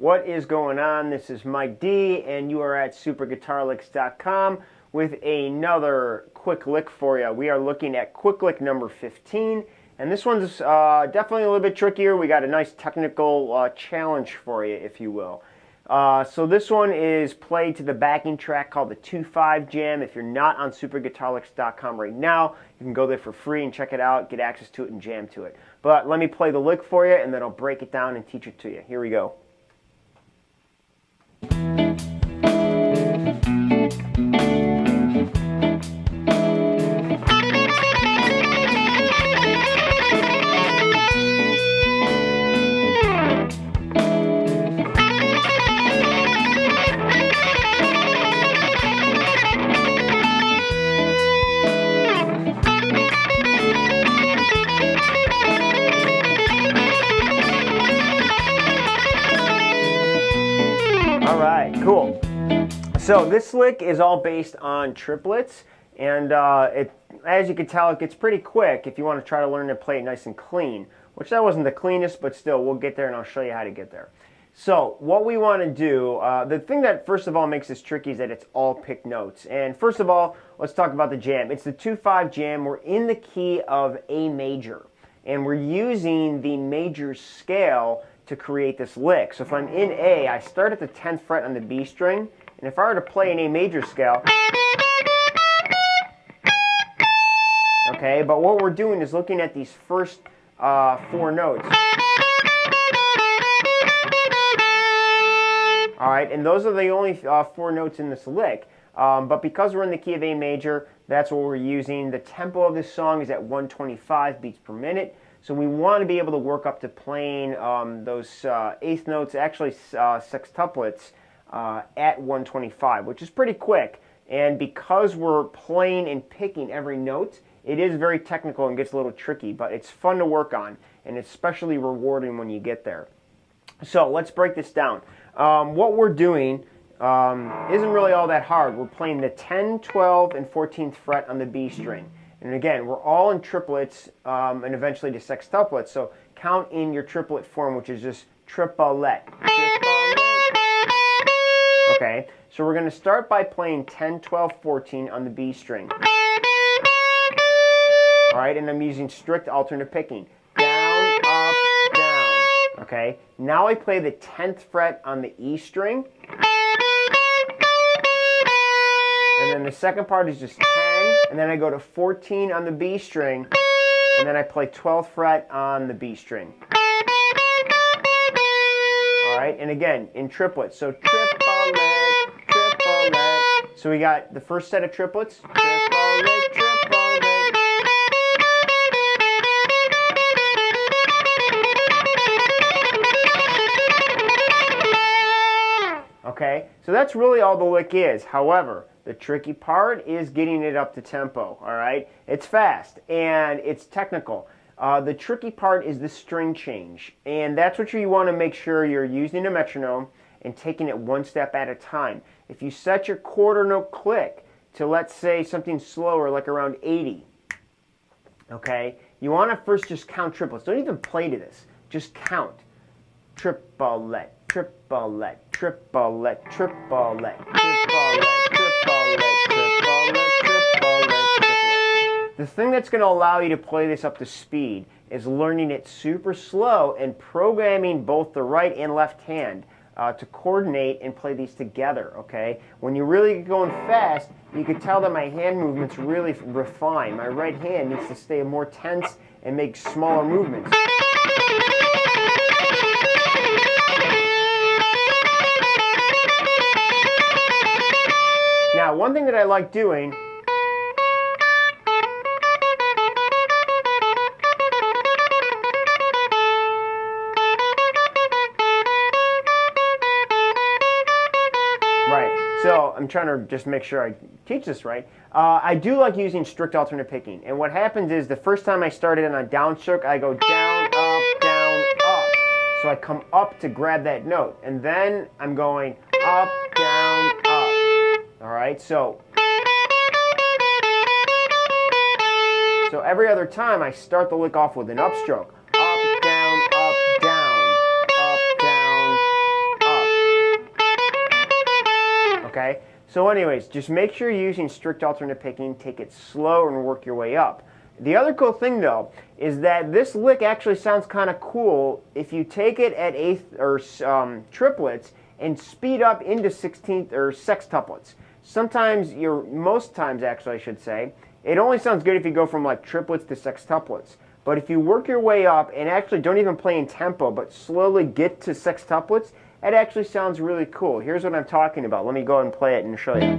What is going on? This is Mike D, and you are at superguitarlicks.com with another quick lick for you. We are looking at quick lick number 15, and this one's definitely a little bit trickier. We got a nice technical challenge for you, if you will. So this one is played to the backing track called the 2/5 Jam. If you're not on superguitarlicks.com right now, you can go there for free and check it out, get access to it, and jam to it. But let me play the lick for you, and then I'll break it down and teach it to you. Here we go. Alright, cool. So this lick is all based on triplets, and as you can tell, it gets pretty quick if you want to try to learn to play it nice and clean, which that wasn't the cleanest, but still, we'll get there and I'll show you how to get there. So what we want to do, the thing that first of all makes this tricky is that it's all picked notes. And first of all, let's talk about the jam. It's the 2/5 Jam. We're in the key of A major, and we're using the major scale to create this lick. So if I'm in A, I start at the 10th fret on the B string, and if I were to play an A major scale, okay, but what we're doing is looking at these first 4 notes. Alright, and those are the only 4 notes in this lick. But because we're in the key of A major, that's what we're using. The tempo of this song is at 125 beats per minute. So we want to be able to work up to playing those eighth notes, actually sextuplets, at 125, which is pretty quick. And because we're playing and picking every note, it is very technical and gets a little tricky, but it's fun to work on, and it's especially rewarding when you get there. So let's break this down. What we're doing isn't really all that hard. We're playing the 10, 12, and 14th fret on the B string. And again, we're all in triplets and eventually to sextuplets. So count in your triplet form, which is just triplet. Okay, so we're going to start by playing 10, 12, 14 on the B string. All right, and I'm using strict alternate picking. Down, up, down. Okay, now I play the 10th fret on the E string. And then the second part is just 10, and then I go to 14 on the B string, and then I play 12th fret on the B string. Alright, and again, in triplets. So triplet, triplet. So we got the first set of triplets. Triplet, triplet. Okay, so that's really all the lick is. However, the tricky part is getting it up to tempo, all right? It's fast, and it's technical. The tricky part is the string change, and that's what you want to make sure you're using a metronome and taking it one step at a time. If you set your quarter note click to, let's say, something slower, like around 80, okay, you want to first just count triplets. Don't even play to this. Just count. Triplet, triplet, triplet, triplet, triplet, triplet, triplet, triplet, triplet. The thing that's going to allow you to play this up to speed is learning it super slow and programming both the right and left hand to coordinate and play these together, okay? When you really get going fast, you can tell that my hand movements really refine. My right hand needs to stay more tense and make smaller movements. Now, one thing that I like doing so I'm trying to just make sure I teach this right. I do like using strict alternate picking. And what happens is the first time I started on a downstroke, I go down, up, down, up. So I come up to grab that note. And then I'm going up, down, up. All right, so every other time I start the lick off with an upstroke. Up, down, up, down, up, down, up. okay? So anyways, just make sure you're using strict alternate picking, take it slow and work your way up. The other cool thing though is that this lick actually sounds kind of cool if you take it at eighth or triplets and speed up into 16th or sextuplets. Sometimes, most times actually I should say, it only sounds good if you go from like triplets to sextuplets. But if you work your way up and actually don't even play in tempo but slowly get to sextuplets, it actually sounds really cool. Here's what I'm talking about. Let me go and play it and show you.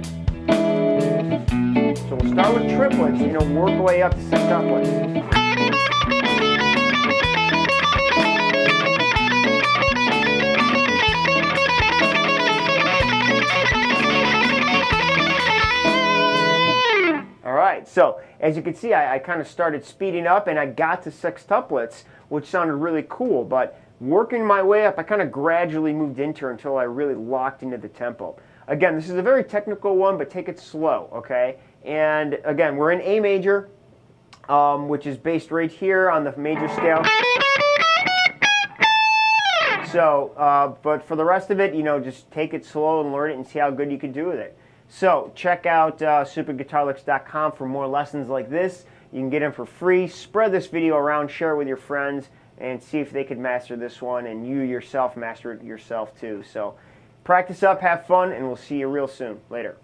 So we'll start with triplets and it'll work our way up to sextuplets. Alright, so as you can see, I kind of started speeding up and I got to sextuplets, which sounded really cool, but working my way up, I kind of gradually moved into it until I really locked into the tempo. Again, this is a very technical one, but take it slow, okay? And again, we're in A major, which is based right here on the major scale. So, but for the rest of it, just take it slow and learn it and see how good you can do with it. So check out superguitarlicks.com for more lessons like this. You can get them for free. Spread this video around, share it with your friends, and see if they could master this one and you yourself master it yourself too. So practice up, have fun, and we'll see you real soon. Later.